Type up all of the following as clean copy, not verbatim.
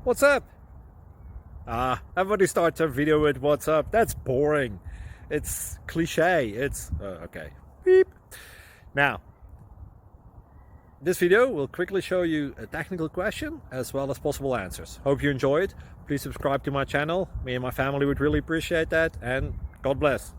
What's up? Everybody starts a video with what's up. That's boring. It's cliche. It's okay. Beep. Now, this video will quickly show you a technical question as well as possible answers. Hope you enjoy it. Please subscribe to my channel. Me and my family would really appreciate that, and God bless.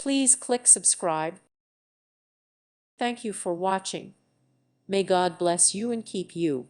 Please click subscribe. Thank you for watching. May God bless you and keep you.